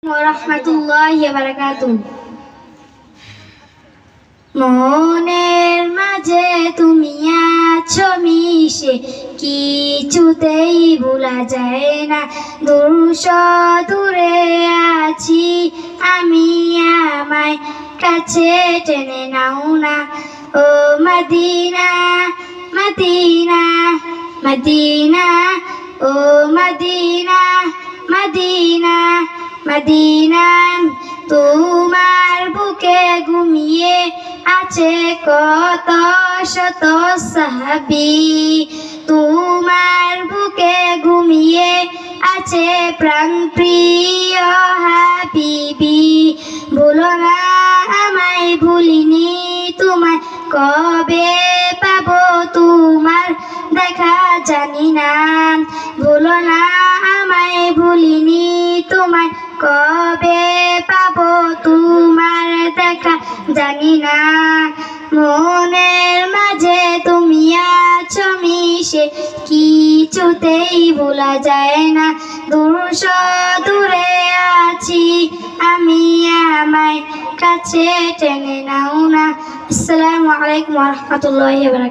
ওয়া বারাকাতুহু। মনের মাঝে তুমি আছো মিশে, কিছুতেই ভোলা যায় না। দূরে আছি আমি, আমায় কাছে টেনে নাও না। ও মদিনা মদিনা মদিনা, ও মদিনা মদিনা মদিনা, তোমার বুকে ঘুমিয়ে আছে কত শত সাহাবী। তোমার বুকে ঘুমিয়ে আছে প্রাণ প্রিয় হাবিবি। ভুলো না আমায়, ভুলিনি তোমায়, কবে পাবো তোমার দেখা জানি না। ভুলো না আমায়, ভুলিনি তোমায়, কবে পাবো তোমার দেখা জানি না। মনের মাঝে তুমি আছো মিশে, কিছুতেই ভোলা যায় না। দূরে আছি আমি, আমায় কাছে টেনে নাও না। আসসালামু আলাইকুম ওয়া রাহমাতুল্লাহি ওয়া বারাকাতুহু।